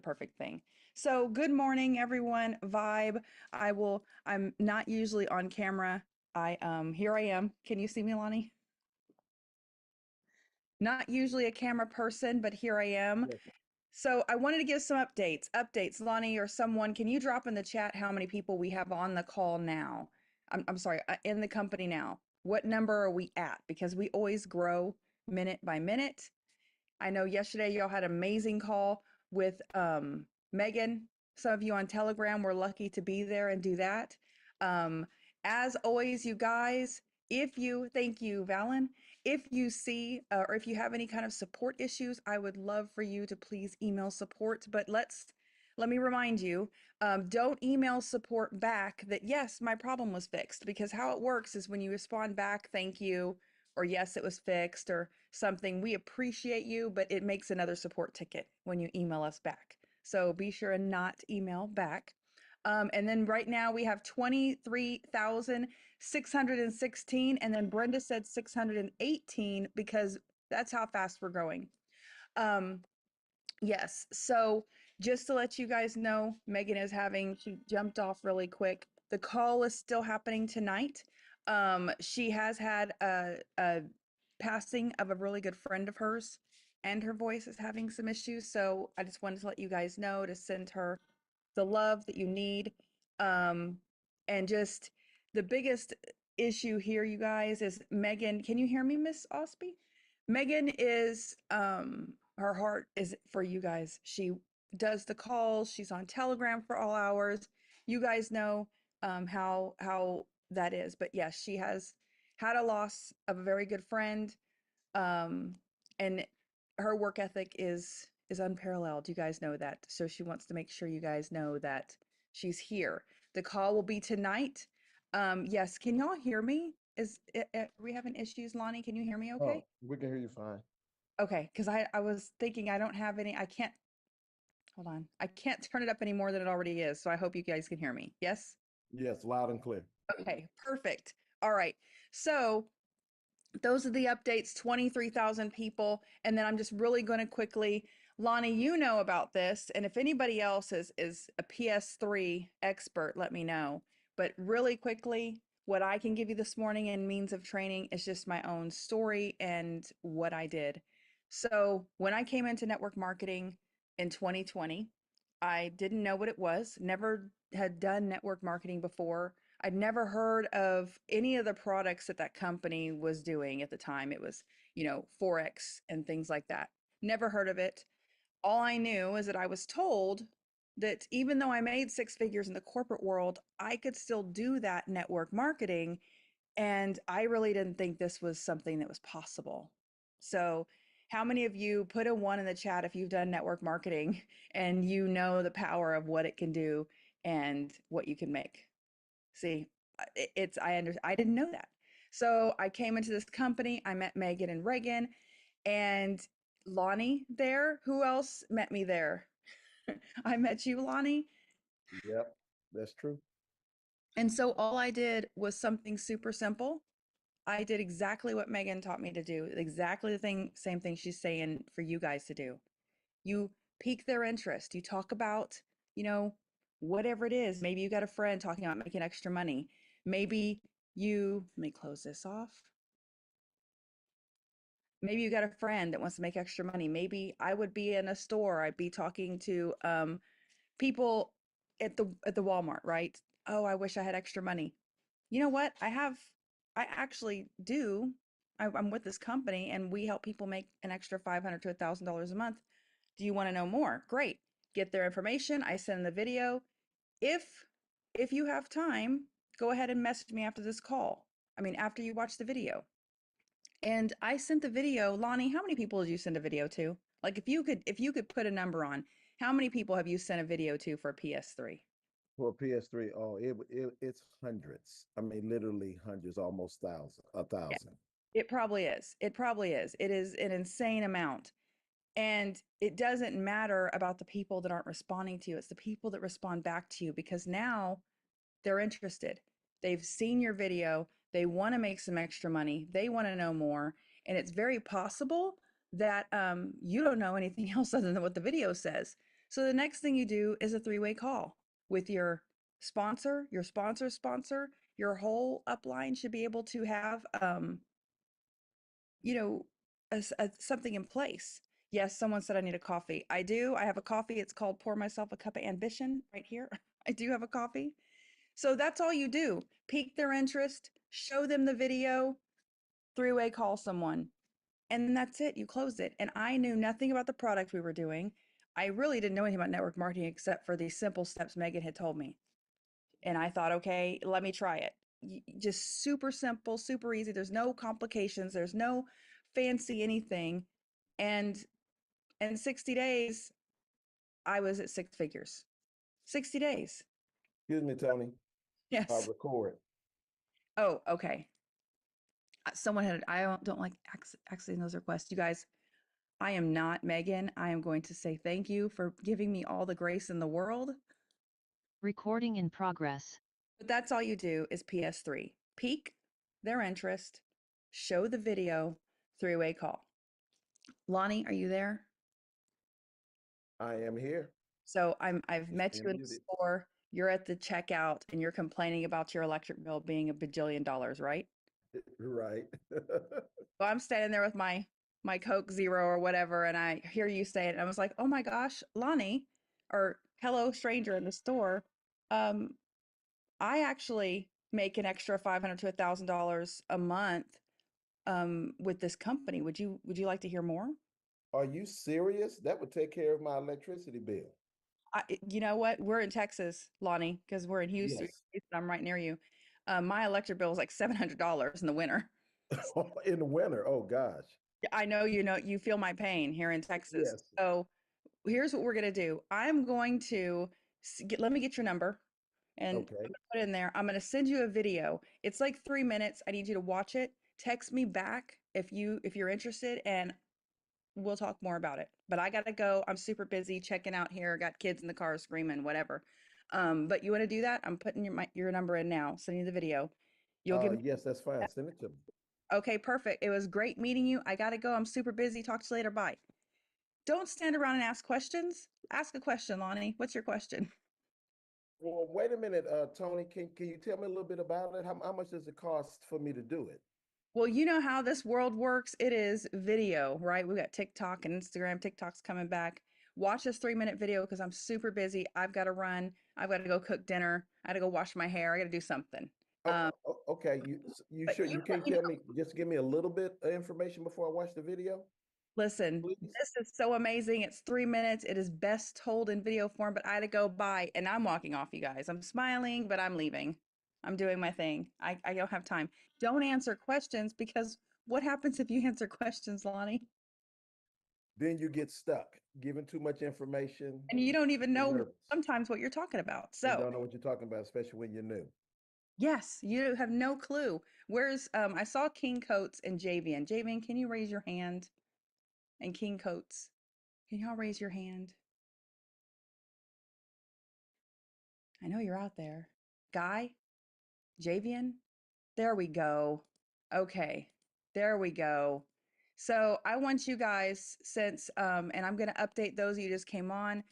perfect thing. So good morning, everyone. Vibe. I'm not usually on camera. Here I am. Can you see me, Lonnie? Not usually a camera person, but here I am. Yes. So I wanted to give some updates. Updates, Lonnie or someone, can you drop in the chat how many people we have on the call now? I'm sorry, in the company now. What number are we at? Because we always grow minute by minute. I know yesterday y'all had an amazing call with Megan. Some of you on Telegram were lucky to be there and do that. Um, as always, you guys, thank you, Valen. If you see or if you have any kind of support issues, I would love for you to please email support. But let me remind you, don't email support back that, yes, my problem was fixed, because how it works is when you respond back, thank you, or yes, it was fixed or something, we appreciate you, but it makes another support ticket when you email us back. So be sure and not email back. And then right now we have 23,616. And then Brenda said 618 because that's how fast we're growing. Yes. So just to let you guys know, Megan she jumped off really quick. The call is still happening tonight. She has had a passing of a really good friend of hers, and her voice is having some issues. So I just wanted to let you guys know to send her the love that you need. Um, and just the biggest issue here, you guys, is Megan. Can you hear me, Miss Osby? Megan is her heart is for you guys. She does the calls. She's on Telegram for all hours. You guys know how that is. But yes, she has had a loss of a very good friend, um, and her work ethic is unparalleled. You guys know that. So she wants to make sure you guys know that she's here. The call will be tonight. Yes, can y'all hear me? Are we having issues, Lonnie? Can you hear me okay? Oh, we can hear you fine. Okay, because I was thinking I don't have any, I can't, hold on. I can't turn it up any more than it already is. So I hope you guys can hear me. Yes? Yes, loud and clear. Okay, perfect. All right. So those are the updates, 23,000 people. And then I'm just really going to quickly, Lonnie, you know about this. And if anybody else is a PS3 expert, let me know. But really quickly, what I can give you this morning in means of training is just my own story and what I did. So when I came into network marketing in 2020, I didn't know what it was, never had done network marketing before. I'd never heard of any of the products that that company was doing at the time. It was, Forex and things like that. Never heard of it. All I knew is that I was told that even though I made six figures in the corporate world, I could still do that network marketing. And I really didn't think this was something that was possible. So, how many of you put a one in the chat if you've done network marketing and you know the power of what it can do and what you can make? See, I didn't know that. So I came into this company, I met Megan and Reagan and Lonnie there. Who else met me there? I met you, Lonnie. Yep, that's true. And so all I did was something super simple. I did exactly what Megan taught me to do, exactly same thing she's saying for you guys to do. You pique their interest. You talk about, you know, whatever it is. Maybe you got a friend talking about making extra money. Maybe let me close this off. Maybe you got a friend that wants to make extra money. Maybe I would be in a store. I'd be talking to people at the Walmart, right? Oh, I wish I had extra money. You know what? I actually do. I'm with this company and we help people make an extra 500 to $1,000 a month. Do you want to know more? Great. Get their information. I send the video. If if you have time, go ahead and message me after this call. I mean, after you watch the video. And I sent the video, Lonnie, how many people did you send a video to? Like if you could put a number on, how many people have you sent a video to for PS3? For PS3, oh, it's hundreds. I mean, literally hundreds, almost a Yeah, thousand. it probably is. It probably is. It is an insane amount. And it doesn't matter about the people that aren't responding to you. It's the people that respond back to you because now they're interested. They've seen your video. They want to make some extra money. They want to know more. And it's very possible that you don't know anything else other than what the video says. So the next thing you do is a three-way call with your sponsor, your sponsor's sponsor. Your whole upline should be able to have, you know, something in place. Yes, someone said I need a coffee. I do. I have a coffee. It's called Pour Myself a Cup of Ambition right here. I do have a coffee. So that's all you do. Pique their interest, show them the video, three-way call someone. And that's it. You close it. And I knew nothing about the product we were doing. I really didn't know anything about network marketing except for these simple steps Megan had told me. And I thought, okay, let me try it. Just super simple, super easy. There's no complications. There's no fancy anything. And in 60 days, I was at six figures. 60 days. Excuse me, Tony. Yes. Record. Oh, okay. Someone had, I don't like accepting those requests. You guys, I am not Megan. I am going to say thank you for giving me all the grace in the world. Recording in progress. But that's all you do is PS3. Pique their interest, show the video, three-way call. Lonnie, are you there? I am here. So I've met been you in the muted. store. You're at the checkout and you're complaining about your electric bill being $1 bajillion, right? Right. Well, I'm standing there with my Coke Zero or whatever, and I hear you say it, and I was like, "Oh my gosh, Lonnie," or "Hello, stranger in the store." Um, I actually make an extra $500 to $1,000 a month with this company. Would you like to hear more? Are you serious? That would take care of my electricity bill. You know what? We're in Texas, Lonnie, because we're in Houston. Yes. I'm right near you. My electric bill is like $700 in the winter. In the winter. Oh gosh. I know you feel my pain here in Texas. Yes. So here's what we're gonna do. I'm going to let me get your number and I'm Okay. gonna put it in there. I'm gonna send you a video. It's like 3 minutes. I need you to watch it. Text me back if you're interested, and we'll talk more about it. But I gotta go. I'm super busy checking out here. Got kids in the car screaming, whatever. But you want to do that? I'm putting your number in now. Sending you the video. You'll give me. Yes, that's fine. Send it to me. Okay, perfect. It was great meeting you. I gotta go. I'm super busy. Talk to you later. Bye. Don't stand around and ask questions. Ask a question, Lonnie. What's your question? Well, wait a minute, Tony. Can you tell me a little bit about it? How much does it cost for me to do it? Well, you know how this world works. It is video, right? We got TikTok and Instagram. TikTok's coming back. Watch this 3-minute video because I'm super busy. I've got to run. I've got to go cook dinner. I got to go wash my hair. I got to do something. Okay. You But sure you can't tell me? Just give me a little bit of information before I watch the video, listen, please. this is so amazing. It's 3 minutes. It is best told in video form, but I had to go by and I'm walking off, you guys. I'm smiling, but I'm leaving. I'm doing my thing. I don't have time. Don't answer questions because what happens if you answer questions, Lonnie? Then you get stuck giving too much information. And you don't even You're know nervous. sometimes what you're talking about. You So, don't know what you're talking about, especially when you're new. yes, you have no clue. Where's I saw King Coates and Javian. Javian, can you raise your hand? And King Coates, can y'all raise your hand? I know you're out there. Guy, Javian, there we go. Okay, there we go. So I want you guys, since and I'm going to update those of you who just came on.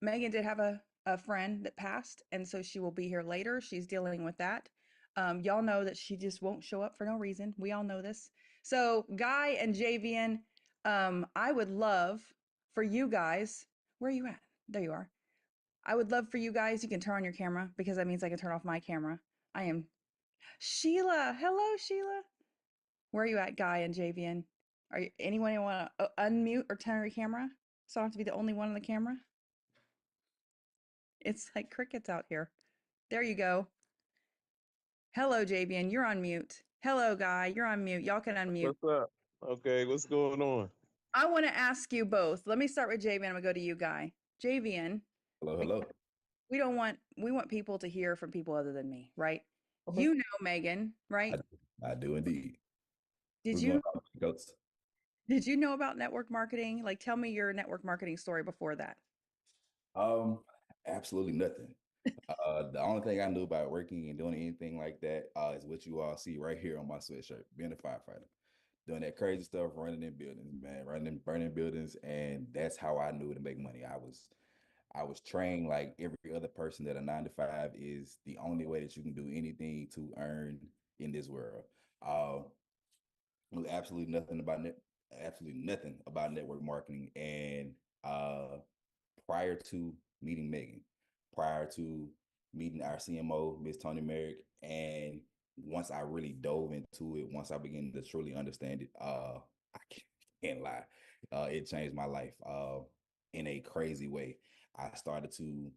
Megan did have a friend that passed, and so she will be here later. She's dealing with that. Y'all know that she just won't show up for no reason. We all know this. So Guy and Javian, I would love for you guys. Where are you at? There you are. I would love for you guys. You can turn on your camera because that means I can turn off my camera. I am Sheila. Hello, Sheila. Where are you at, Guy and Javian? Are you anyone want to unmute or turn your camera? So I don't have to be the only one on the camera. It's like crickets out here. There you go. Hello, Javian. You're on mute. Hello, Guy. You're on mute. Y'all can unmute. What's up? Okay, what's going on? I want to ask you both. Let me start with Javian. I'm gonna go to you, Guy. Javian, Hello, hello. we want people to hear from people other than me, right? Okay. You know Megan, right? I do indeed. Did What's you going on, Coach? did you know about network marketing? Like, tell me your network marketing story before that. Absolutely nothing. The only thing I knew about working and doing anything like that is what you all see right here on my sweatshirt, being a firefighter. doing that crazy stuff, running in buildings, man, burning buildings, and that's how I knew to make money. I was trained like every other person that a 9 to 5 is the only way that you can do anything to earn in this world. Uh, knew absolutely nothing about network marketing, and prior to meeting Megan, prior to meeting our CMO, Miss Tony Merrick, and once I really dove into it, once I began to truly understand it, I can't lie, it changed my life in a crazy way. I started to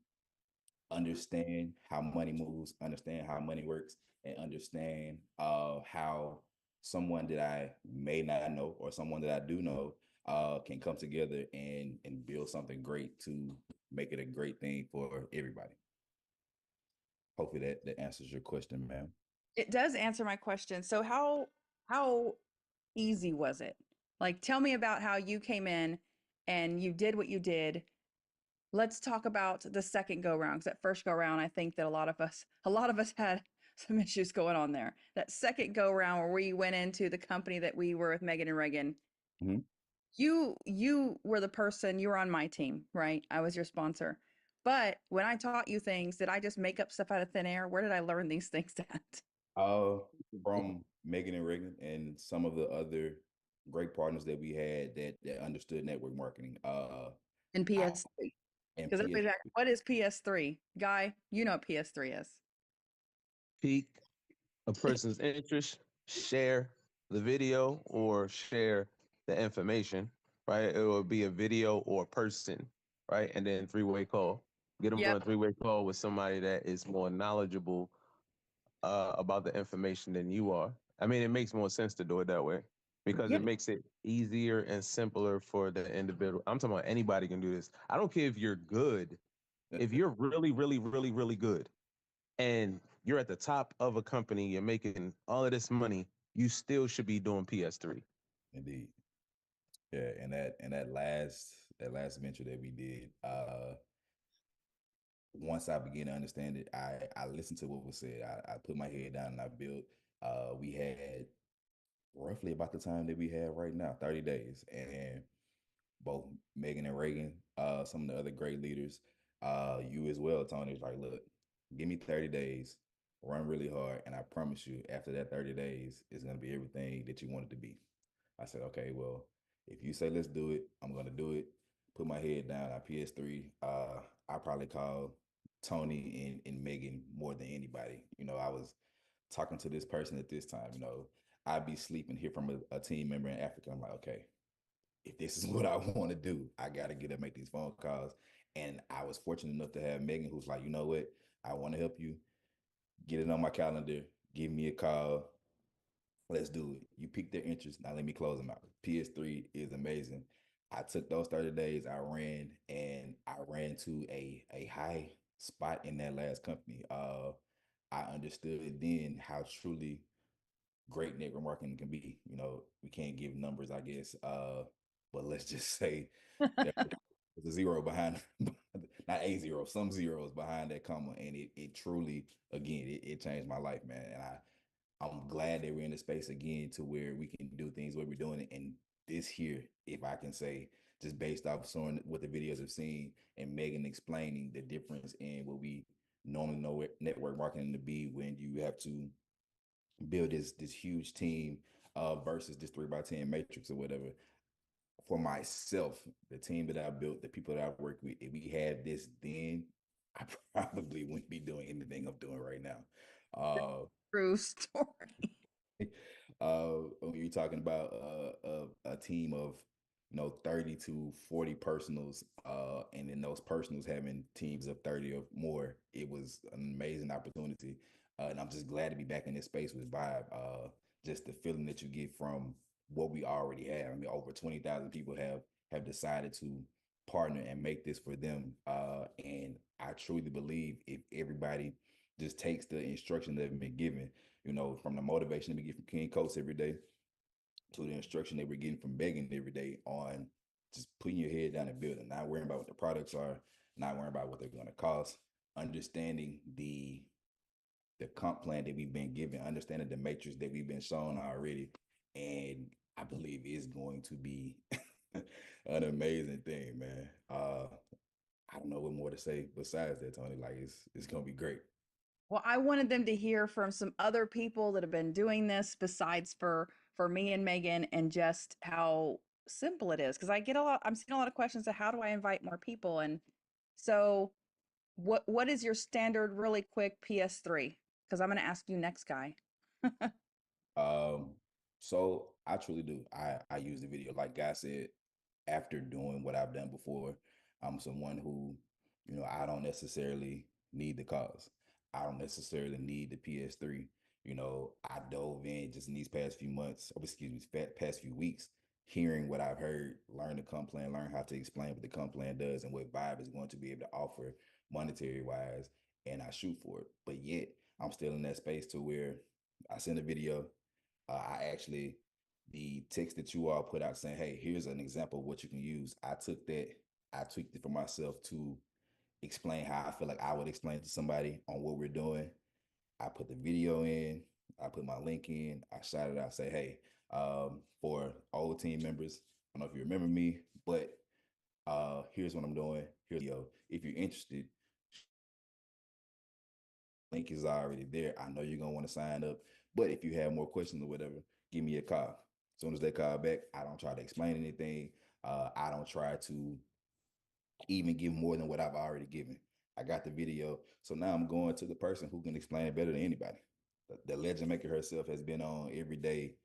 understand how money moves, understand how money works, and understand how someone that I may not know or someone that I do know can come together and build something great to make it a great thing for everybody. Hopefully that answers your question, ma'am. It does answer my question. So how easy was it? Like, tell me about how you came in and you did what you did. Let's talk about the second go round, because that first go round, I think that a lot of us had some issues going on there. That second go round where we went into the company that we were with Megan and Reagan, Mhm. you were the person, you were on my team, right? I was your sponsor. But when I taught you things, did I just make up stuff out of thin air? Where did I learn these things at? From Megan and Reagan and some of the other great partners that we had that understood network marketing. In I, PS3. and Because everybody's like, what is PS3? Guy, you know what PS3 is. Peak a person's interest, share the video or share the information, right? It will be a video or person, right? And then three-way call. Get them on Yep. a three-way call with somebody that is more knowledgeable about the information than you are. I mean, it makes more sense to do it that way because Yeah. it makes it easier and simpler for the individual. I'm talking about anybody can do this. I don't care if you're good. If you're really, really, really, really good and you're at the top of a company, you're making all of this money, you still should be doing PS3. Indeed. Yeah, and that last venture that we did, once I began to understand it, I listened to what was said. I put my head down and I built. We had roughly about the time that we have right now, 30 days, and both Megan and Reagan, some of the other great leaders, you as well, Tony, is like, look, give me 30 days, run really hard, and I promise you, after that 30 days, it's gonna be everything that you want it to be. I said, okay, well, if you say let's do it, I'm gonna do it. Put my head down. I PS3. I probably called Tony and Megan more than anybody. You know, I was talking to this person at this time. You know, I'd be sleeping here from a team member in Africa. I'm like, okay, if this is what I want to do, I got to get up, make these phone calls. And I was fortunate enough to have Megan, who's like, you know what, I want to help you. Get it on my calendar. Give me a call. Let's do it. You piqued their interest. Now let me close them out. PS3 is amazing. I took those 30 days, I ran to a high spot in that last company. I understood then how truly great network marketing can be. You know, we can't give numbers, I guess. But let's just say there's a zero behind, not a zero, some zeros behind that comma. And it truly, again, it changed my life, man. And I'm glad that we're in the space again to where we can do things where we're doing it. And this here, if I can say, just based off showing what the videos have seen and Megan explaining the difference in what we normally know network marketing to be when you have to build this huge team versus this 3x10 matrix or whatever. For myself, the team that I built, the people that I've worked with, if we had this then, I probably wouldn't be doing anything I'm doing right now. True story. When you're talking about a team of 30 to 40 personals, and then those personals having teams of 30 or more, it was an amazing opportunity. And I'm just glad to be back in this space with Vibe. Just the feeling that you get from what we already have. I mean, over 20,000 people have decided to partner and make this for them. And I truly believe if everybody just takes the instruction that have been given, from the motivation that we get from King Coates every day to the instruction that we're getting from Megan every day on just putting your head down and building, not worrying about what the products are, not worrying about what they're going to cost, understanding the comp plan that we've been given, understanding the matrix that we've been shown already, and I believe it's going to be an amazing thing, man. I don't know what more to say besides that, Tony. Like it's gonna be great. Well, I wanted them to hear from some other people that have been doing this besides for me and Megan, and just how simple it is. Because I'm seeing a lot of questions of how do I invite more people? And so what is your standard really quick PS3? Because I'm going to ask you next, guy. Um, so I truly do. I use the video, like Guy said, after doing what I've done before. I'm someone who, I don't necessarily need the cause. I don't necessarily need the PS3. I dove in just in these past few months, or excuse me, past few weeks, hearing what I've heard, learn the comp plan, learn how to explain what the comp plan does and what Vibe is going to be able to offer monetary wise, and I shoot for it. But yet, I'm still in that space to where I send a video. The text that you all put out saying, hey, here's an example of what you can use. I took that, I tweaked it for myself to explain how I feel like I would explain to somebody on what we're doing. I put the video in, I put my link in, I shot it out, say, hey, for old team members, I don't know if you remember me, but here's what I'm doing. Here's the video. If you're interested, link is already there. I know you're gonna want to sign up, but if you have more questions or whatever, give me a call. As soon as they call back, I don't try to explain anything. I don't try to even give more than what I've already given. I got the video, so now I'm going to the person who can explain it better than anybody. The legend maker herself has been on every day,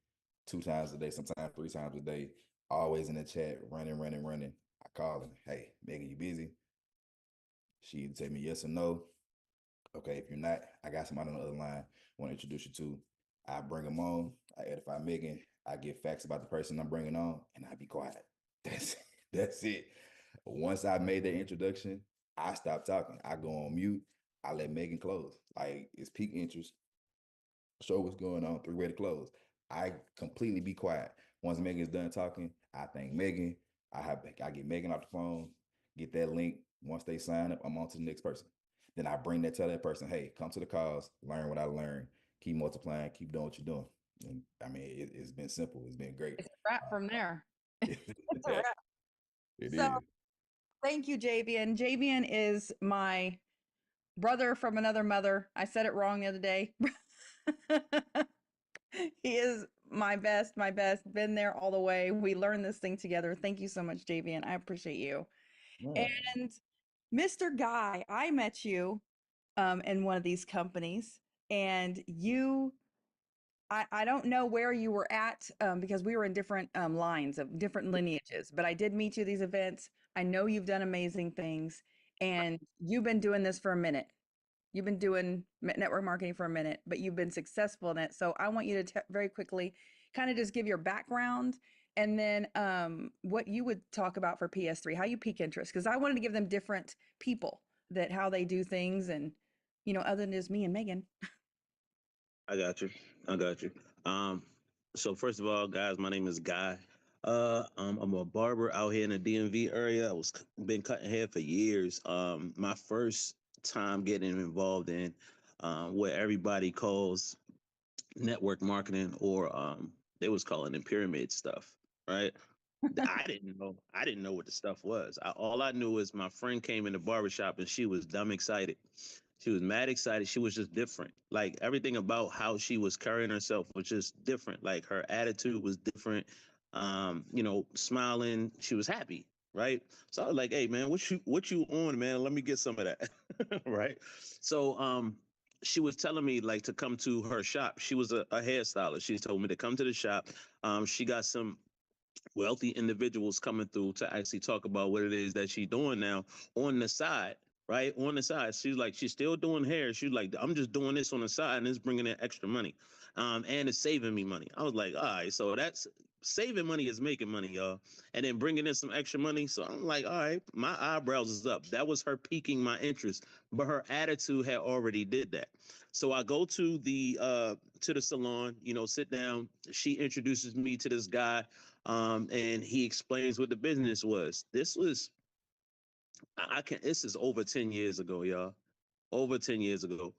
2 times a day, sometimes 3 times a day, always in the chat, running, running, running. I call her, hey, Megan, you busy? She either tell me yes or no. Okay, if you're not, I got somebody on the other line want to introduce you to. I bring them on. I edify Megan. I give facts about the person I'm bringing on, and I be quiet. That's it. Once I made that introduction, I stop talking. I go on mute. I let Megan close. Like it's peak interest. Show what's going on. Three-way to close. I completely be quiet. Once Megan's done talking, I thank Megan. I get Megan off the phone, get that link. Once they sign up, I'm on to the next person. Then I bring that, tell that person, hey, come to the cause, learn what I learned, keep multiplying, keep doing what you're doing. And I mean, it's been simple. It's been great. It's a wrap from there. It It's a wrap. So is. thank you, Javian. Javian is my brother from another mother. I said it wrong the other day. He is my best, been there all the way. We learned this thing together. Thank you so much, Javian. I appreciate you. Yeah. And Mr. Guy, I met you in one of these companies, and I don't know where you were at because we were in different lines of different lineages, but I did meet you at these events. I know you've done amazing things, and you've been doing this for a minute. You've been doing network marketing for a minute, but you've been successful in it. So I want you to very quickly kind of just give your background, and then what you would talk about for PS3, how you pique interest, because I wanted to give them different people that how they do things, and other than just me and Megan. I got you. I got you. Um, so first of all, guys, my name is Guy. I'm a barber out here in the DMV area. Been cutting hair for years. My first time getting involved in what everybody calls network marketing, or they was calling it pyramid stuff, right? I didn't know what the stuff was. All I knew is my friend came in the barbershop and she was dumb excited. She was mad excited. She was just different. Like everything about how she was carrying herself was just different. Like her attitude was different. Smiling. She was happy, right? So I was like, "Hey, man, what you on, man? Let me get some of that." Right? So she was telling me like to come to her shop. She was a hairstylist. She told me to come to the shop. She got some wealthy individuals coming through to actually talk about what it is that she's doing now on the side, right? On the side. She's like, she's still doing hair. She's like, I'm just doing this on the side and it's bringing in extra money. And it's saving me money. I was like, all right, so that's saving money is making money, y'all. And then bringing in some extra money. So I'm like, all right, my eyebrows is up. That was her piquing my interest, but her attitude had already did that. So I go to the salon, sit down. She introduces me to this guy, and he explains what the business was. This is over 10 years ago, y'all. Over 10 years ago.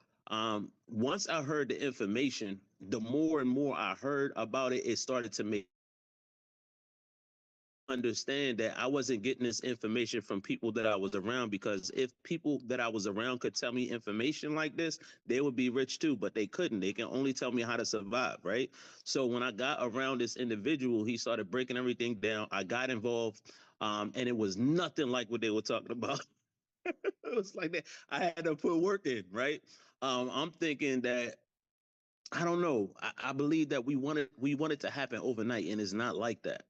Once I heard the information, the more and more I heard about it, it started to make understand that I wasn't getting this information from people that I was around, because if people that I was around could tell me information like this, they would be rich too, but they couldn't. They can only tell me how to survive, right? So when I got around this individual, he started breaking everything down. I got involved, and it was nothing like what they were talking about. It was like that. I had to put work in, right? I'm thinking that, I don't know. I believe that we want it to happen overnight, and it's not like that.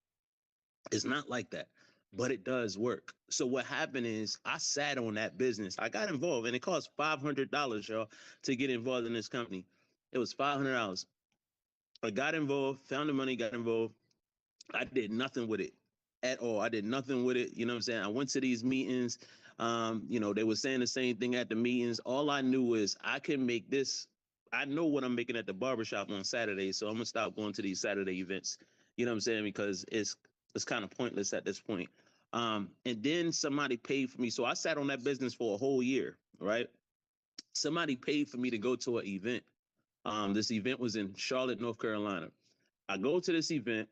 It's not like that, but it does work. So what happened is I sat on that business. I got involved, and it cost $500, y'all, to get involved in this company. It was $500. I got involved, found the money, got involved. I did nothing with it at all. I did nothing with it. You know what I'm saying? I went to these meetings. They were saying the same thing at the meetings. All I knew is I can make this. I know what I'm making at the barbershop on Saturday, so I'm gonna stop going to these Saturday events. You know what I'm saying? Because it's kind of pointless at this point. And then somebody paid for me. So I sat on that business for a whole year, right? Somebody paid for me to go to an event. This event was in Charlotte, North Carolina. I go to this event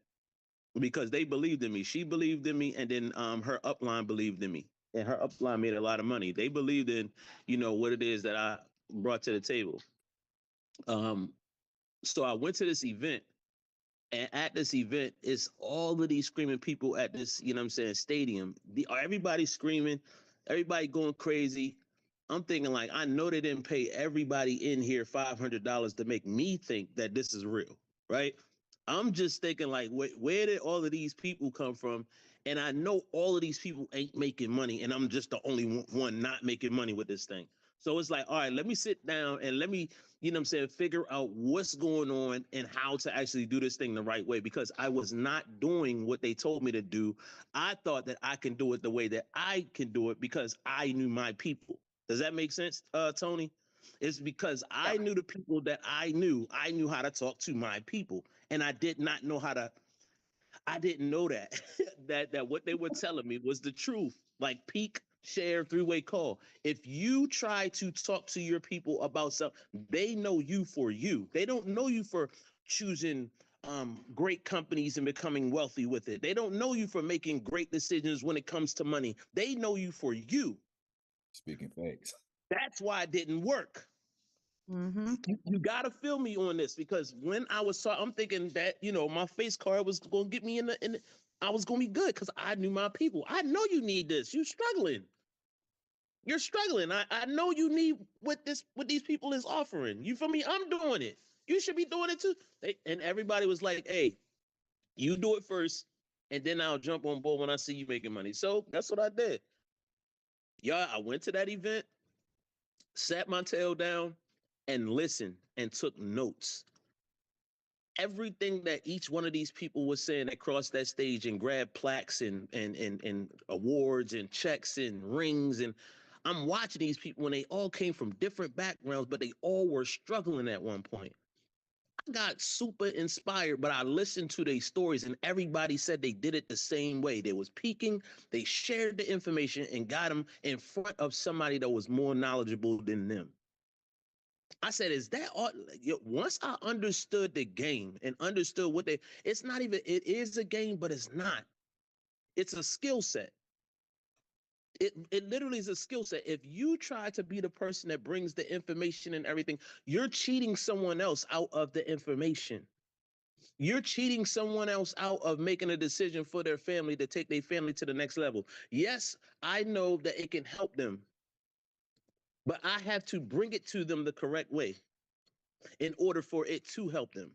because they believed in me. She believed in me, and then her upline believed in me, and her upline made a lot of money. They believed in, what it is that I brought to the table. So I went to this event, and at this event, it's all of these screaming people at this, stadium. Everybody's screaming, everybody going crazy. I'm thinking, like, I know they didn't pay everybody in here $500 to make me think that this is real, right? I'm just thinking, like, where did all of these people come from? And I know all of these people ain't making money, and I'm just the only one not making money with this thing. So it's like, all right, let me sit down and let me, figure out what's going on and how to actually do this thing the right way, because I was not doing what they told me to do. I thought that I can do it the way that I can do it because I knew my people. Does that make sense, Tony? It's because I knew the people that I knew how to talk to my people. And I did not know how to, I didn't know that, that what they were telling me was the truth. Like peak, share, three-way call. If you try to talk to your people about something, they know you for you. They don't know you for choosing great companies and becoming wealthy with it. They don't know you for making great decisions when it comes to money. They know you for you. Speaking facts. That's why it didn't work. Mm-hmm. You gotta feel me on this, because when I was talking, I'm thinking that my face card was gonna get me in the I was gonna be good because I knew my people. I know you need this. You're struggling. You're struggling. I know you need what these people is offering. You feel me? I'm doing it. You should be doing it too. And everybody was like, "Hey, you do it first, and then I'll jump on board when I see you making money." So that's what I did. Y'all, I went to that event, sat my tail down, and listened and took notes. Everything that each one of these people was saying that crossed that stage and grabbed plaques and awards and checks and rings. And I'm watching these people, and they all came from different backgrounds, but they all were struggling at one point. I got super inspired, but I listened to their stories, and everybody said they did it the same way. They was peaking, they shared the information and got them in front of somebody that was more knowledgeable than them. I said, is that all? Once I understood the game and understood it's not even, it is a game, but it's not. It's a skill set. It literally is a skill set. If you try to be the person that brings the information and everything, you're cheating someone else out of the information. You're cheating someone else out of making a decision for their family to take their family to the next level. Yes, I know that it can help them, but I have to bring it to them the correct way in order for it to help them.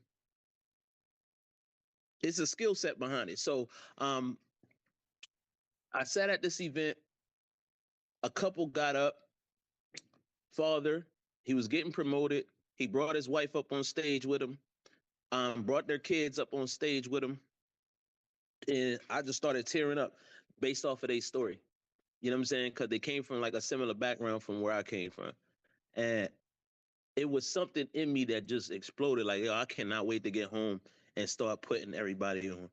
It's a skill set behind it. So I sat at this event. A couple got up. Father, he was getting promoted. He brought his wife up on stage with him. Brought their kids up on stage with him. And I just started tearing up based off of their story. You know what I'm saying? Because they came from like a similar background from where I came from. And it was something in me that just exploded. Like, yo, I cannot wait to get home and start putting everybody on.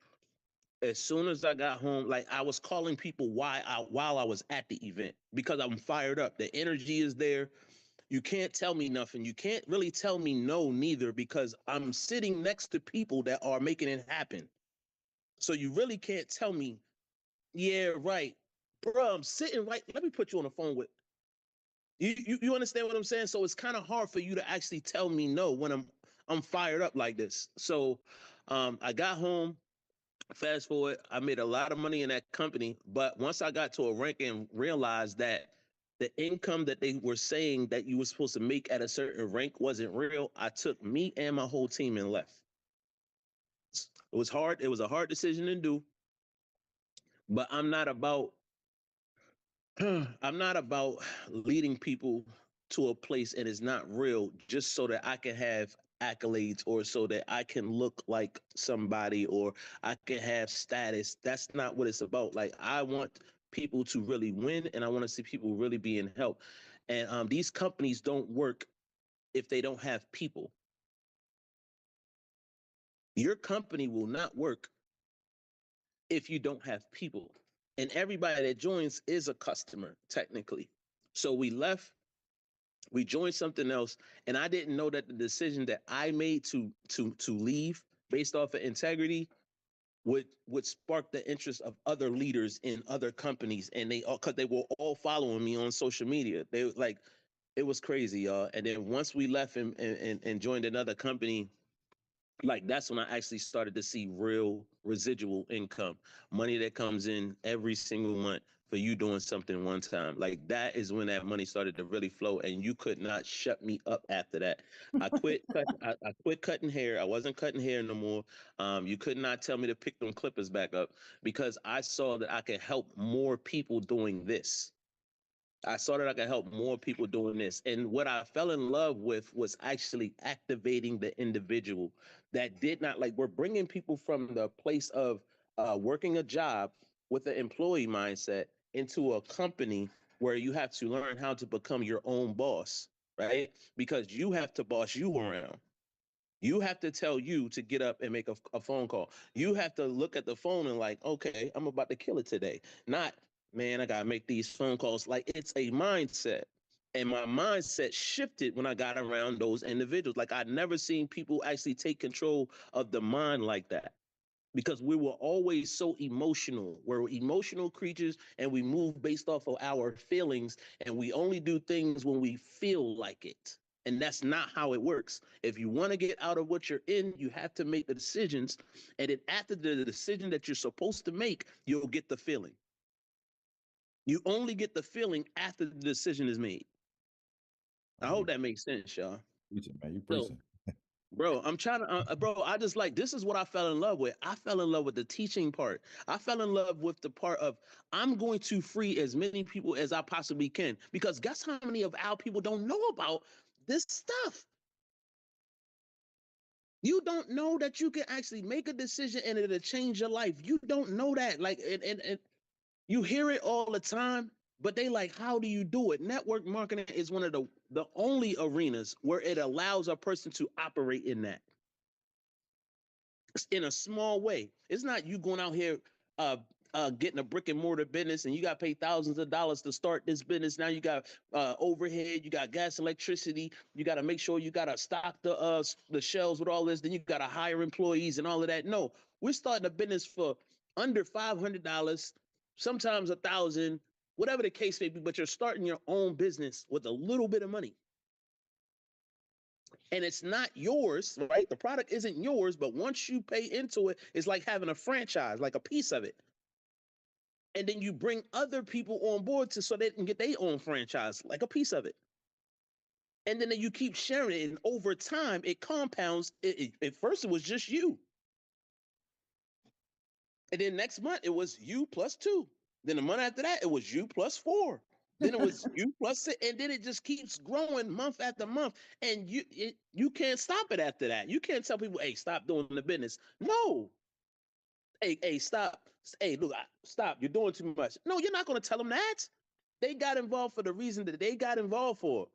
As soon as I got home, like I was calling people while I was at the event because I'm fired up. The energy is there. You can't tell me nothing. You can't really tell me no neither, because I'm sitting next to people that are making it happen. So you really can't tell me Yeah, right. Bro, I'm sitting right. Let me put you on the phone with you understand what I'm saying? So it's kind of hard for you to actually tell me no when I'm fired up like this. So I got home, fast forward, I made a lot of money in that company, but once I got to a rank and realized that the income that they were saying that you were supposed to make at a certain rank wasn't real, I took me and my whole team and left. It was hard. It was a hard decision to do, but I'm not about leading people to a place and it's not real just so that I can have accolades or so that I can look like somebody or I can have status. That's not what it's about. Like I want people to really win and I want to see people really be in help. And these companies don't work if they don't have people. Your company will not work if you don't have people. And everybody that joins is a customer, technically. So we left, we joined something else, and I didn't know that the decision that I made to leave based off of integrity would spark the interest of other leaders in other companies, and they all because they were all following me on social media. They like it was crazy, y'all. And then once we left and joined another company, like that's when I actually started to see real residual income, money that comes in every single month for you doing something one time. Like that is when that money started to really flow, and you could not shut me up after that. I quit. I quit cutting hair. I wasn't cutting hair no more. You could not tell me to pick them clippers back up because I saw that I could help more people doing this. I saw that I could help more people doing this. And what I fell in love with was actually activating the individual that did not like, we're bringing people from the place of working a job with an employee mindset into a company where you have to learn how to become your own boss, right? Because you have to boss you around. You have to tell you to get up and make a phone call. You have to look at the phone and like, okay, I'm about to kill it today. Not, man, I gotta make these phone calls. Like it's a mindset. And my mindset shifted when I got around those individuals. Like I'd never seen people actually take control of the mind like that. Because we were always so emotional. We're emotional creatures and we move based off of our feelings and we only do things when we feel like it. And that's not how it works. If you want to get out of what you're in, you have to make the decisions. And then after the decision that you're supposed to make, you'll get the feeling. You only get the feeling after the decision is made. I hope that makes sense, y'all. Preaching, man. You So, preaching. bro, I'm trying to, bro, I just like, this is what I fell in love with. I fell in love with the teaching part. I fell in love with the part of, I'm going to free as many people as I possibly can. Because guess how many of our people don't know about this stuff? You don't know that you can actually make a decision and it'll change your life. You don't know that. Like, and you hear it all the time, but they like, how do you do it? Network marketing is one of the only arenas where it allows a person to operate in that. In a small way. It's not you going out here getting a brick and mortar business and you got to pay thousands of dollars to start this business. Now you got overhead, you got gas, electricity. You got to make sure you got to stock the shelves with all this. Then you got to hire employees and all of that. No, we're starting a business for under $500, sometimes $1,000, whatever the case may be. But you're starting your own business with a little bit of money. And it's not yours, right? The product isn't yours, but once you pay into it, it's like having a franchise, like a piece of it. And then you bring other people on board so they can get their own franchise, like a piece of it. And then you keep sharing it, and over time, it compounds. At first, it was just you. And then next month, it was you plus 2. Then the month after that, it was you plus 4. Then it was you plus 6, and then it just keeps growing month after month. And you can't stop it after that. You can't tell people, "Hey, stop doing the business." No. Hey, stop. Hey, look, stop. You're doing too much. No, you're not going to tell them that. They got involved for the reason that they got involved for.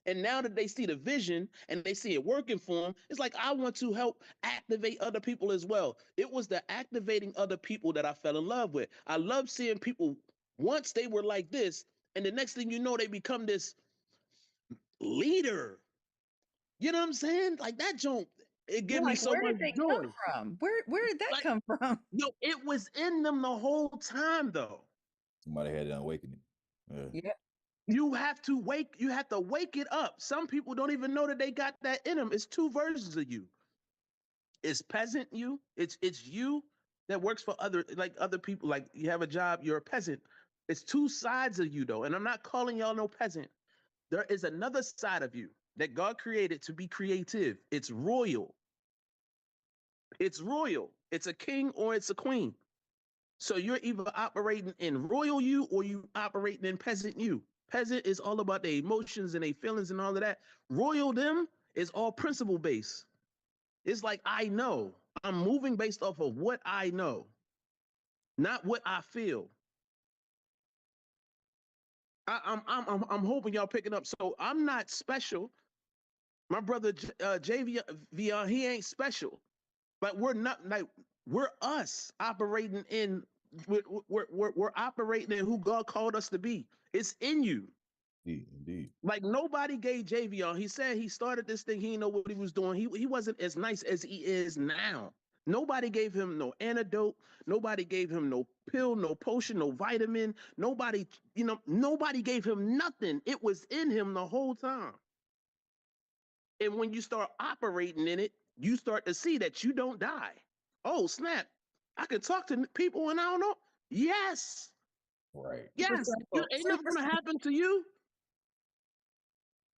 And now that they see the vision and they see it working for them, it's like, I want to help activate other people as well. It was the activating other people that I fell in love with. I love seeing people once they were like this, and the next thing you know, they become this leader. You know what I'm saying? Like that joke, it You're gives me like, so where much did they joy. come from? Where did that Like, come from? no, it was in them the whole time though. Somebody had an awakening. Yeah. Yeah. You have to wake it up. Some people don't even know that they got that in them. It's two versions of you. It's peasant you. It's you that works for other people. Like you have a job, you're a peasant. It's two sides of you though. And I'm not calling y'all no peasant. There is another side of you that God created to be creative. It's royal. It's royal. It's a king or it's a queen. So you're either operating in royal you or you operating in peasant you. Peasant is all about their emotions and their feelings and all of that. Royal them is all principle based. It's like I know. I'm moving based off of what I know, not what I feel. I'm hoping y'all picking up. So I'm not special. My brother JV, he ain't special. But we're not like we're us operating in we're operating in who God called us to be. It's in you. Indeed. Like nobody gave Javion. He said he started this thing. He didn't know what he was doing. He wasn't as nice as he is now. Nobody gave him no antidote. Nobody gave him no pill, no potion, no vitamin. Nobody gave him nothing. It was in him the whole time. And when you start operating in it, you start to see that you don't die. Oh, snap. I can talk to people and I don't know. Yes. Right. Yes. Ain't nothing going to happen to you.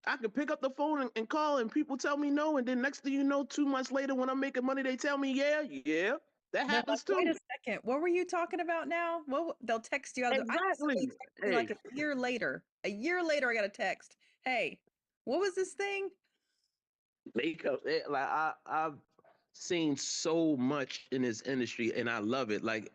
I can pick up the phone and call and people tell me no. And then next thing you know, 2 months later, when I'm making money, they tell me, yeah. That They're happens like, wait too. a second. What were you talking about now? Well, they'll text you. I had Exactly. somebody text me like a year later. A year later, I got a text. Hey, what was this thing? Makeup. Like I've seen so much in this industry and I love it. Like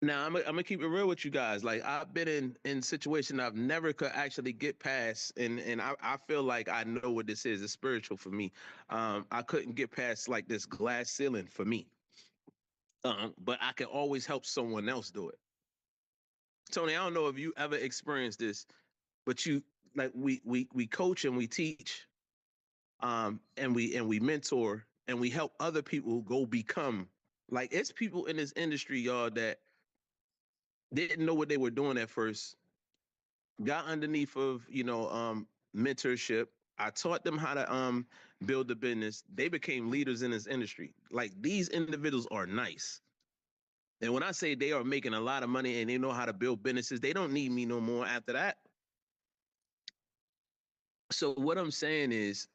now I'm gonna keep it real with you guys. Like I've been in situations I've never could actually get past and I feel like I know what this is. It's spiritual for me. I couldn't get past like this glass ceiling for me. But I can always help someone else do it. Tony, I don't know if you ever experienced this, but you like we coach and we teach, and we mentor and we help other people go become like it's people in this industry, y'all, that didn't know what they were doing at first, got underneath of mentorship. I taught them how to build the business. They became leaders in this industry. Like these individuals are nice. And when I say they are making a lot of money and they know how to build businesses, they don't need me no more after that. So what I'm saying is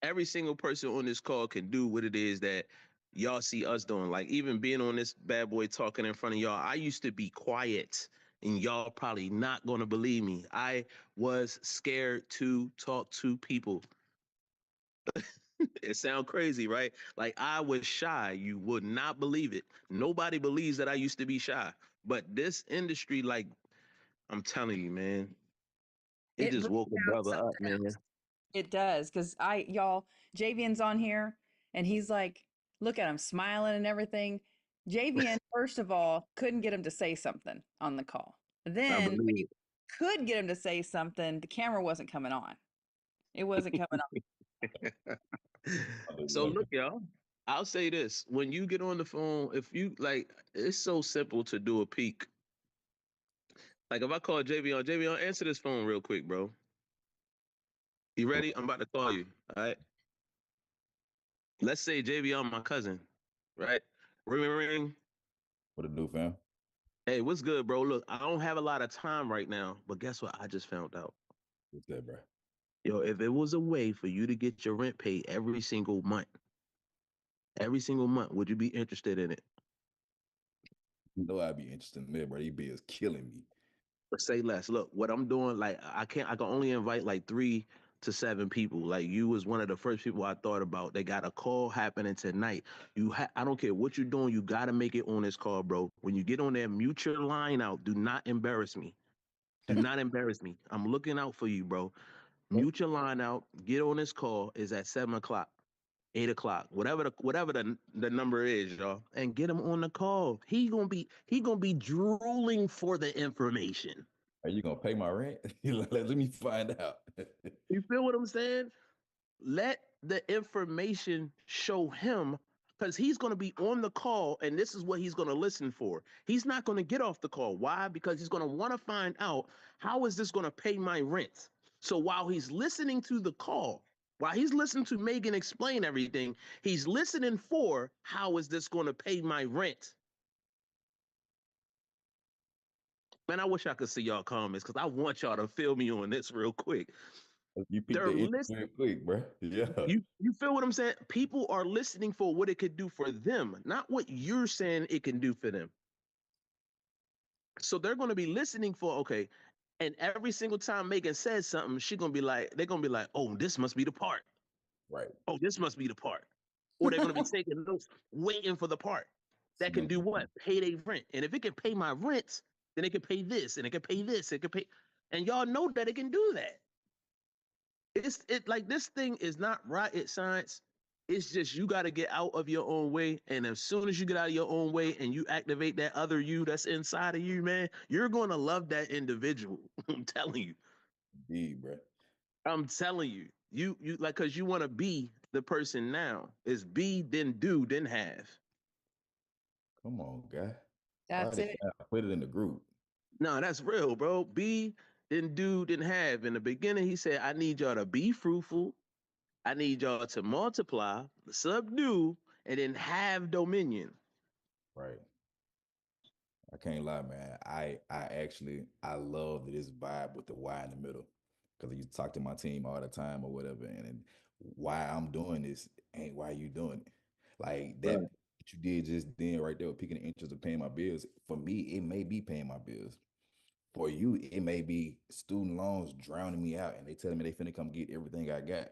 every single person on this call can do what it is that y'all see us doing. Like even being on this bad boy talking in front of y'all, I used to be quiet and y'all probably not going to believe me. I was scared to talk to people. It sounds crazy, right? Like I was shy. You would not believe it. Nobody believes that I used to be shy. But this industry, like I'm telling you, man, it just brings woke a out brother up, something man. else. It does. Because y'all, Javian's on here and he's like, look at him smiling and everything. Javian, first of all, couldn't get him to say something on the call. I Then when believe you could get him to say something, the camera wasn't coming on. It wasn't coming on. it. So look, y'all. I'll say this: when you get on the phone, if you like, it's so simple to do a peek. Like if I call JV on, answer this phone real quick, bro. You ready? I'm about to call you. All right. Let's say JV on my cousin, right? Ring, ring, ring. What it do, fam? Hey, what's good, bro? Look, I don't have a lot of time right now, but guess what? I just found out. What's that, bro? Yo, if it was a way for you to get your rent paid every single month, would you be interested in it? You know I'd be interested in that, bro. These bills killing me. Say less. Look, what I'm doing, like I can only invite like 3 to 7 people. Like you was one of the first people I thought about. They got a call happening tonight. I don't care what you're doing, you gotta make it on this call, bro. When you get on there, mute your line out. Do not embarrass me. Do not embarrass me. I'm looking out for you, bro. Mute your line out. Get on this call. Is at 7 o'clock. 8 o'clock, whatever the number is, y'all, and get him on the call. He gonna be drooling for the information. Are you gonna pay my rent? Let me find out. You feel what I'm saying? let the information show him, because he's going to be on the call and this is what he's going to listen for. He's not going to get off the call. Why? Because he's going to want to find out, how is this going to pay my rent? So while he's listening to the call, while he's listening to Megan explain everything, he's listening for, how is this going to pay my rent? Man, I wish I could see y'all comments because I want y'all to feel me on this real quick. You picked They're the itch listening. real quick, bro. Yeah. You feel what I'm saying? People are listening for what it could do for them, not what you're saying it can do for them. So they're going to be listening for, okay, and every single time Megan says something, they're going to be like, oh, this must be the part. Right. Oh, this must be the part. Or they're going to be taking notes, waiting for the part that can do what? Pay their rent. And if it can pay my rent, then it can pay this, and it can pay this, it can pay. And y'all know that it can do that. It's like, this thing is not rocket science. It's just, you got to get out of your own way. And as soon as you get out of your own way and you activate that other you that's inside of you, man, you're going to love that individual. I'm telling you. Indeed, bro. I'm telling you. You like, because you want to be the person now. It's be, then do, then have. Come on, guy. That's it. Put it in the group. No, that's real, bro. Be, then do, then have. In the beginning, he said, I need y'all to be fruitful. I need y'all to multiply, subdue, and then have dominion. Right. I can't lie, man. I love this vibe with the why in the middle. Because you talk to my team all the time or whatever, and why I'm doing this ain't why you doing it. Like that, Right. what you did just then right there with picking the interest of paying my bills. For me, it may be paying my bills. For you, it may be student loans drowning me out and they telling me they finna come get everything I got.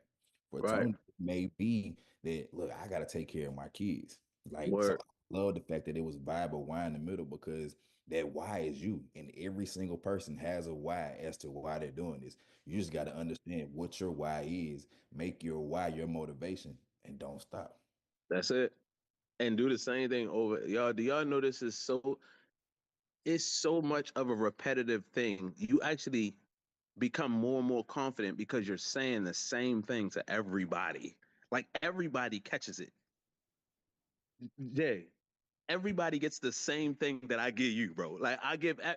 For Right. Tony, it may be that, look, I gotta take care of my kids. Like, so Word. I love the fact that it was vibe of why in the middle, because that why is you. And every single person has a why as to why they're doing this. You just gotta understand what your why is, make your why your motivation, and don't stop. That's it. And do the same thing over. Y'all, do y'all know this is it's so much of a repetitive thing. You actually become more and more confident because you're saying the same thing to everybody. Like, everybody catches it. Jay, everybody gets the same thing that I give you, bro. Like,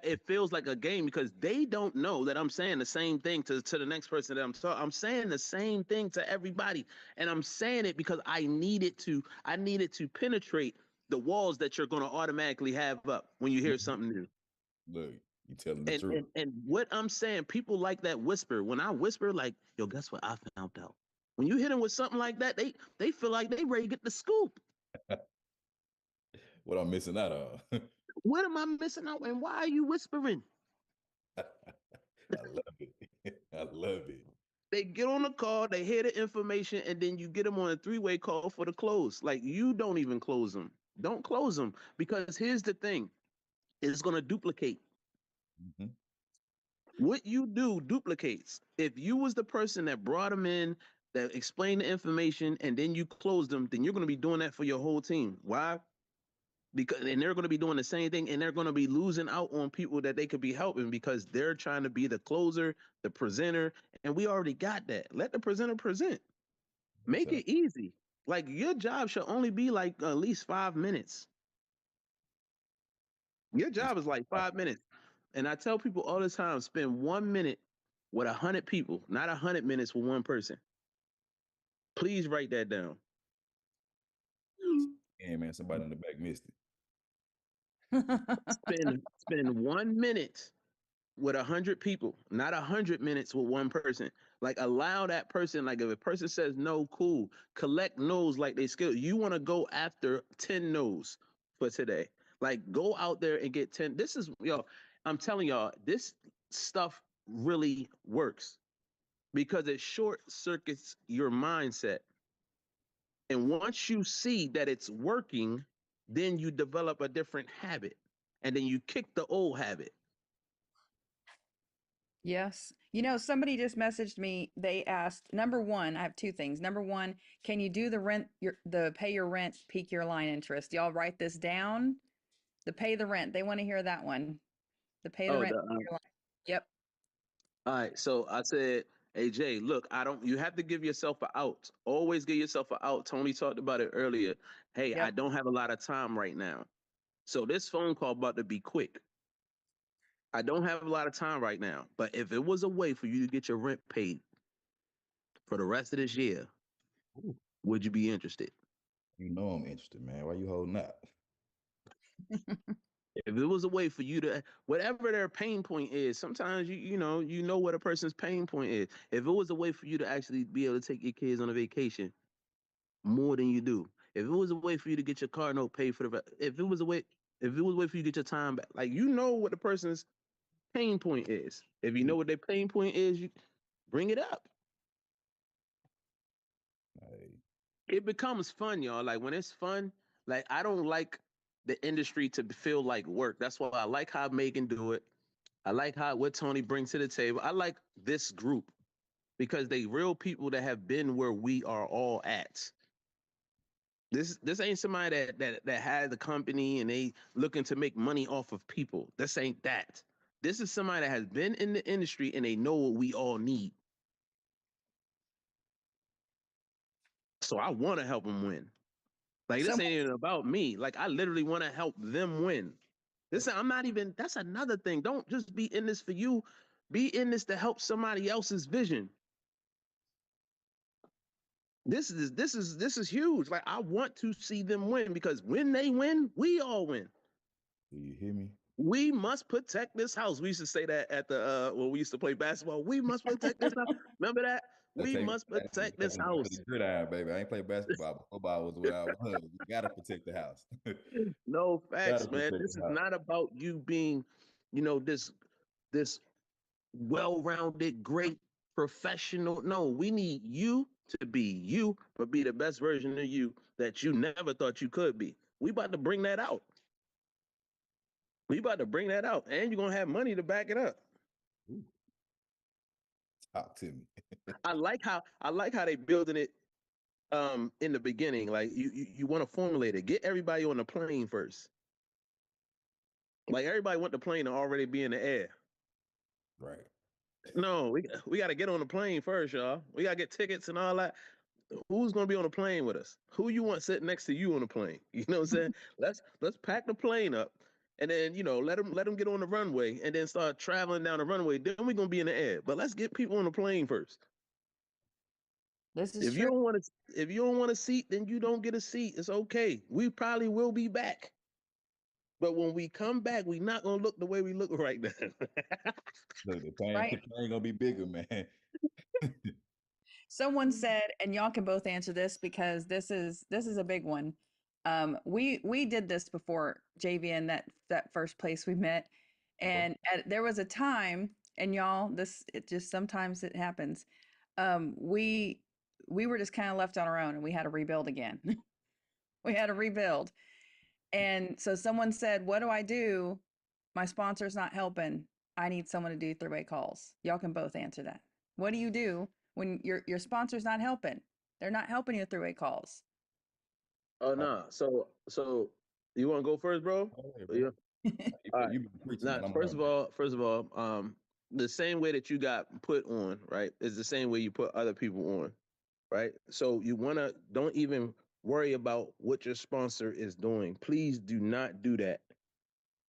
it feels like a game because they don't know that I'm saying the same thing to the next person that I'm talking. I'm saying the same thing to everybody. And I'm saying it because I need it to penetrate the walls that you're going to automatically have up when you hear something new. Look, you telling the truth. And what I'm saying, people like that whisper. When I whisper, like, yo, guess what I found out? When you hit them with something like that, they feel like they ready to get the scoop. What I'm missing out on. What am I missing out? And why are you whispering? I love it. I love it. They get on the call, they hear the information, and then you get them on a three-way call for the close. Like, you don't even close them. Don't close them, because here's the thing. It's going to duplicate. Mm-hmm. What you do duplicates. If you was the person that brought them in, that explained the information, and then you closed them, then you're going to be doing that for your whole team. Why? Because, and they're going to be doing the same thing, and they're going to be losing out on people that they could be helping because they're trying to be the closer, the presenter, and we already got that. Let the presenter present. Make it easy. Like, your job should only be like at least 5 minutes. Your job is like 5 minutes. And I tell people all the time, spend 1 minute with 100 people, not 100 minutes with one person. Please write that down. Yeah, man, somebody in the back missed it. Spend 1 minute with 100 people, not 100 minutes with one person. Like, allow that person, like, if a person says no, cool, collect no's like they skill. You want to go after 10 no's for today. Like, go out there and get 10. This is, I'm telling y'all, this stuff really works because it short circuits your mindset. And once you see that it's working, then you develop a different habit, and then you kick the old habit. Yes. You know, somebody just messaged me. They asked, number one, I have two things. Number one, can you do the pay your rent, peak your line interest? Y'all write this down. The pay the rent. They want to hear that one. The pay the rent. Peak your line. Yep. All right. So I said, Hey Jay, look, I don't. You have to give yourself an out. Always give yourself an out. Tony talked about it earlier. Hey, I Yep. don't have a lot of time right now, so this phone call about to be quick. I don't have a lot of time right now, but if it was a way for you to get your rent paid for the rest of this year, Ooh, would you be interested? you know I'm interested, man. Why you holding up? If it was a way for you to, whatever their pain point is, sometimes you know what a person's pain point is. If it was a way for you to actually be able to take your kids on a vacation more than you do, if it was a way for you to get your car note paid for if it was a way for you to get your time back, like you know what the person's pain point is. If you know what their pain point is, you bring it up. Like, It becomes fun, y'all. Like when it's fun, like I don't like the industry to feel like work. That's why I like how Megan do it. I like how what Tony brings to the table. I like this group because they real people that have been where we are all at. This ain't somebody that had the company and they looking to make money off of people. This ain't that. This is somebody that has been in the industry and they know what we all need. So I want to help them win. Like this Someone, ain't even about me. Like I literally want to help them win. This I'm not even. That's another thing. Don't just be in this for you. Be in this to help somebody else's vision. This is huge. Like I want to see them win because when they win, we all win. do you hear me? We must protect this house. We used to say that at the when we used to play basketball. We must protect this house. Remember that? Let's We take it must back to protect this to house. the gridiron, baby. I ain't played basketball, but football was what I was. You gotta protect the house. No Gotta facts, man. protect This the is house. not about you being, this well-rounded, great professional. No, we need you to be you, but be the best version of you that you never thought you could be. We about to bring that out. We about to bring that out, and you're gonna have money to back it up. Ooh, talk to me. I like how they building it in the beginning. Like you want to formulate it. Get everybody on the plane first. Like everybody want the plane to already be in the air. Right. No, we got to get on the plane first, y'all. We got to get tickets and all that. Who's gonna be on the plane with us? Who you want sitting next to you on the plane? You know what I'm saying? Let's pack the plane up, and then let them get on the runway, and then start traveling down the runway. Then we're gonna be in the air. But let's get people on the plane first. this is If you true. don't want to, if you don't want a seat, then you don't get a seat. It's okay. We probably will be back, but when we come back, we're not gonna look the way we look right now. Look, the plane, Right. the plane gonna be bigger, man. Someone said, and y'all can both answer this because this is a big one. We did this before, JVN, that first place we met, and there was a time, and y'all, this it just sometimes it happens. We were just kind of left on our own, and we had to rebuild again. We had to rebuild, and so someone said, "What do I do? My sponsor's not helping. I need someone to do three-way calls." Y'all can both answer that. What do you do when your sponsor's not helping? They're not helping you three-way calls. Oh no. So you want to go first, bro? Hey, bro. Yeah. All right. You been preaching, Now, man. I'm first of all, the same way that you got put on, right, is the same way you put other people on, right? So you wanna don't even worry about what your sponsor is doing. Please do not do that.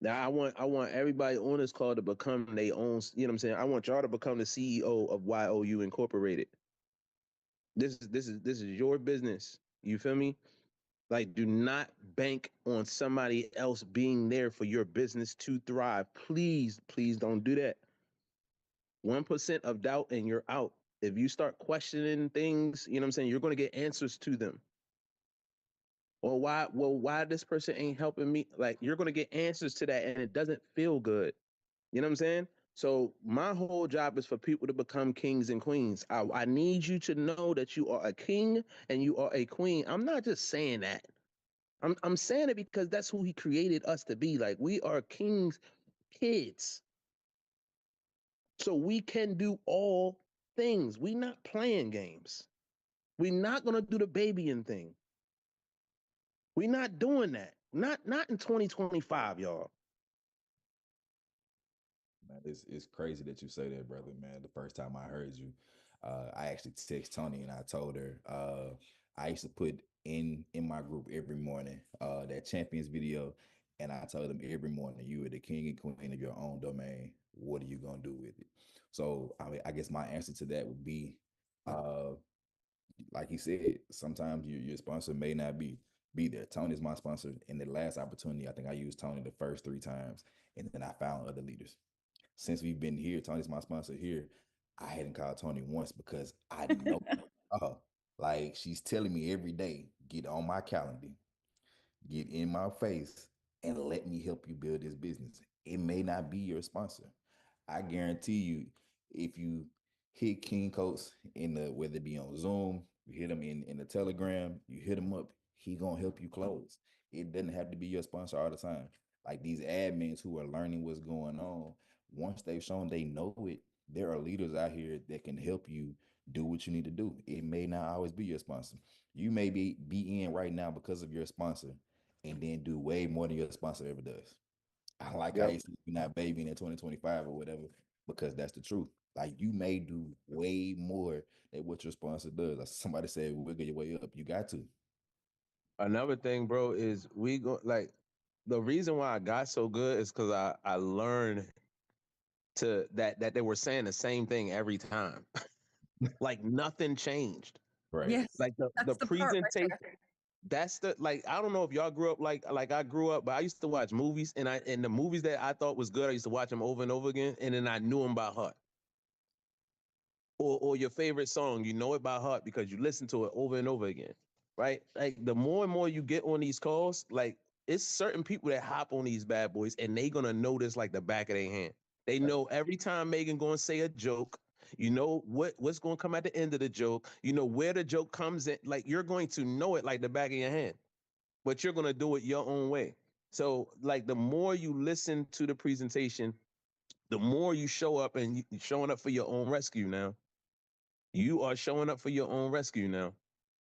Now I want everybody on this call to become their own, you know what I'm saying? I want y'all to become the CEO of YOU Incorporated. This is your business. You feel me? Like, do not bank on somebody else being there for your business to thrive. Please, please don't do that. 1% of doubt and you're out. If you start questioning things, you know what I'm saying, you're going to get answers to them. Or why this person ain't helping me? Like, you're going to get answers to that and it doesn't feel good. You know what I'm saying? So my whole job is for people to become kings and queens. I need you to know that you are a king and you are a queen. I'm not just saying that. I'm saying it because that's who he created us to be. Like we are king's kids. So we can do all things. We not playing games. We not gonna do the babying thing. We not doing that. Not in 2025, y'all. Man, it's crazy that you say that, brother, man. The first time I heard you, I actually text Tony and I told her I used to put in my group every morning that champions video, and I told them every morning, you are the king and queen of your own domain. What are you gonna do with it? So I mean, I guess my answer to that would be, uh, like he said, sometimes your sponsor may not be there. Tony's my sponsor. In the last opportunity, I think I used Tony the first 3 times, and then I found other leaders. Since we've been here, Tony's my sponsor here. I hadn't called Tony once because I know like she's telling me every day, get on my calendar, get in my face, and let me help you build this business. It may not be your sponsor. I guarantee you, if you hit King Coates in the, whether it be on Zoom, you hit him in the Telegram, you hit him up, he gonna help you close. It doesn't have to be your sponsor all the time. Like these admins who are learning what's going on, once they've shown they know it, there are leaders out here that can help you do what you need to do. It may not always be your sponsor. You may be in right now because of your sponsor, and then do way more than your sponsor ever does. I like how Yep. you said you're not babying in 2025 or whatever, because that's the truth. Like you may do way more than what your sponsor does. Like somebody said, wiggle your way up. You got to. Another thing, bro, is we go like the reason why I got so good is because I learned to that they were saying the same thing every time. Like nothing changed. Right. Yes, Like the that's the part right presentation. there. That's the like I don't know if y'all grew up like I grew up, but I used to watch movies and the movies that I thought was good, I used to watch them over and over again, and then I knew them by heart. Or your favorite song, you know it by heart because you listen to it over and over again, right? Like the more and more you get on these calls, like it's certain people that hop on these bad boys and they gonna know this like the back of their hand. They know every time Megan gonna say a joke, you know what's gonna come at the end of the joke, you know where the joke comes in, like you're going to know it like the back of your hand, but you're gonna do it your own way. So like the more you listen to the presentation, the more you show up and you showing up for your own rescue now. You are showing up for your own rescue now.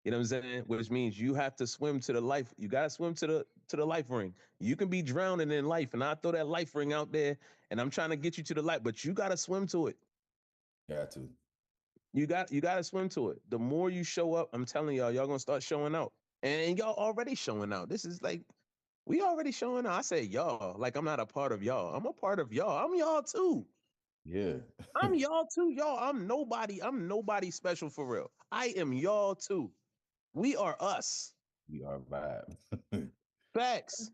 You know what I'm saying? Which means you have to swim to the life. You gotta swim to the life ring. You can be drowning in life, and I throw that life ring out there, and I'm trying to get you to the light, but you gotta swim to it. Got to. You gotta swim to it. The more you show up, I'm telling y'all gonna start showing out, and y'all already showing out. This is like we already showing out. I say y'all, like I'm not a part of y'all. I'm a part of y'all. I'm y'all too. Yeah. I'm y'all too, y'all. I'm nobody. I'm nobody special for real. I am y'all too. We are us. We are vibe. Facts.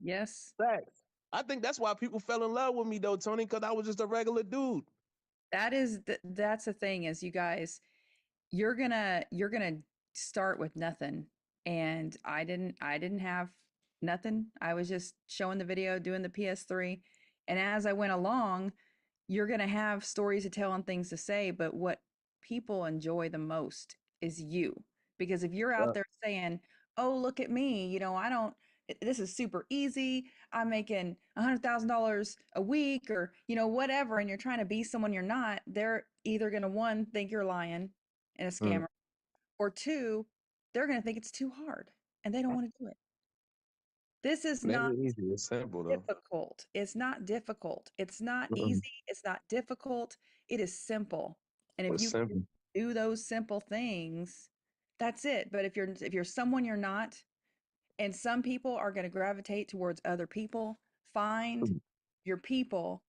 Yes, Facts. I think that's why people fell in love with me though, Tony, because I was just a regular dude. that's the thing is you guys, you're gonna start with nothing. And I didn't have nothing. I was just showing the video, doing the PS3. And as I went along, you're gonna have stories to tell and things to say, but what people enjoy the most is you. Because if you're out Yeah. there saying, "Oh, look at me, I don't this is super easy. I'm making $100,000 a week or, whatever," and you're trying to be someone you're not, they're either gonna one, think you're lying and a Mm. scammer, or two, they're gonna think it's too hard and they don't want to do it. This is It not ain't easy. It's simple though. difficult. It's not difficult. It's not Mm. easy. It's not difficult. It is simple. And if It's you can simple. do those simple things, that's it. But if you're someone you're not, and some people are going to gravitate towards other people, find Mm. your people,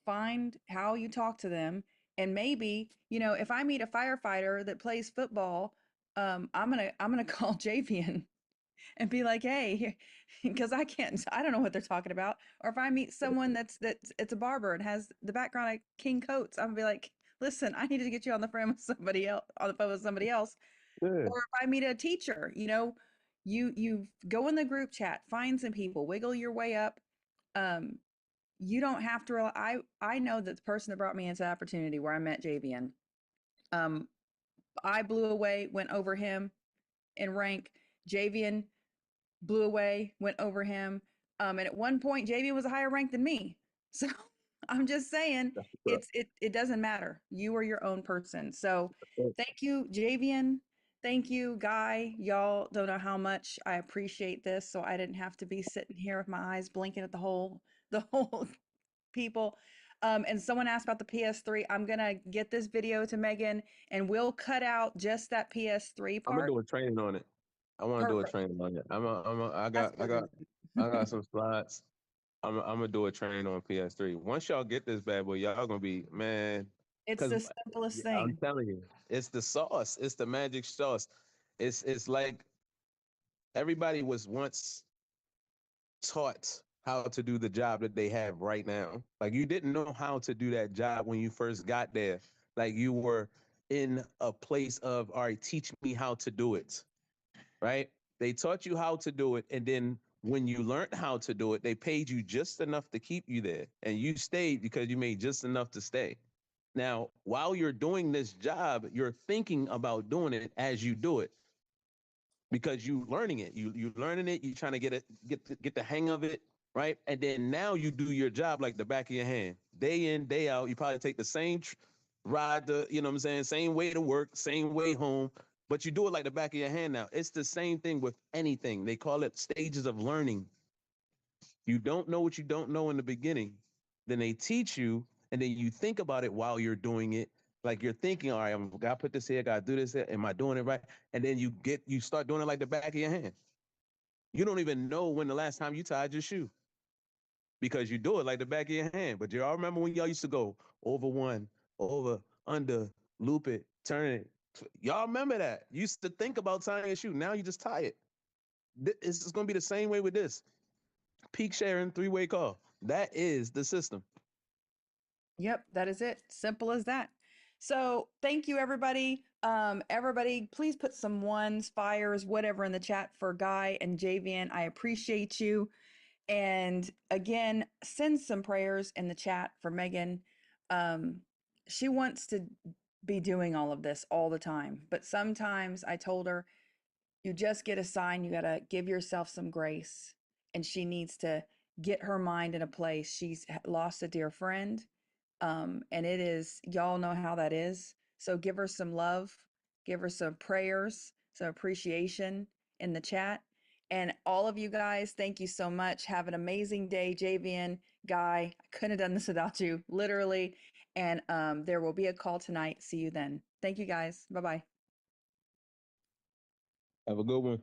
find how you talk to them, and maybe, if I meet a firefighter that plays football, I'm gonna call Javian and be like, hey, because I don't know what they're talking about. Or if I meet someone that's it's a barber and has the background of King Coates, I'm gonna be like, listen, I need to get you on the phone with somebody else, Yeah. Or if I meet a teacher, you go in the group chat, find some people, wiggle your way up. Um, you don't have to I know that the person that brought me into opportunity where I met Javian, um, I blew away, went over him in rank. Javian blew away, went over him. And at one point, JV was a higher rank than me. So I'm just saying, That's what's up. it doesn't matter. You are your own person. So thank you, Javian. Thank you, Guy. Y'all don't know how much I appreciate this. So I didn't have to be sitting here with my eyes blinking at the whole people. And someone asked about the PS3. I'm gonna get this video to Megan, and we'll cut out just that PS3 I'm gonna part. do a training on it. I want to do a Perfect. training on it. That's good. I got some slides. I'm gonna do a training on PS3. Once y'all get this bad boy, y'all gonna be, man. It's Because the simplest I'm thing. telling you, it's the sauce. It's the magic sauce. It's like everybody was once taught how to do the job that they have right now. Like you didn't know how to do that job when you first got there. Like you were in a place of, all right, teach me how to do it. Right? They taught you how to do it, and then when you learned how to do it, they paid you just enough to keep you there, and you stayed because you made just enough to stay. Now, while you're doing this job, you're thinking about doing it as you do it because you learning it. You learning it. You trying to get the hang of it, right? And then now you do your job like the back of your hand, day in, day out. You probably take the same ride to, you know what I'm saying, same way to work, same way home, but you do it like the back of your hand now. It's the same thing with anything. They call it stages of learning. You don't know what you don't know in the beginning. Then they teach you, and then you think about it while you're doing it. Like you're thinking, all right, I'm gotta put this here, gotta do this here. Am I doing it right? And then you start doing it like the back of your hand. You don't even know when the last time you tied your shoe because you do it like the back of your hand. But y'all remember when y'all used to go over one, over, under, loop it, turn it. Y'all remember that? You used to think about tying a shoe. Now you just tie it. It's going to be the same way with this. Peak sharing, three-way call. That is the system. Yep, that is it. Simple as that. So thank you, everybody. Everybody, please put some ones, fires, whatever in the chat for Guy and Javian. I appreciate you. And again, send some prayers in the chat for Megan. She wants to be doing all of this all the time, but sometimes I told her, you just get a sign, you got to give yourself some grace. And she needs to get her mind in a place. She's lost a dear friend. And it is, y'all know how that is. So give her some love, give her some prayers, some appreciation in the chat. And all of you guys, thank you so much. Have an amazing day, Javian, Guy. I couldn't have done this without you, literally. And there will be a call tonight. See you then. Thank you, guys. Bye-bye. Have a good one.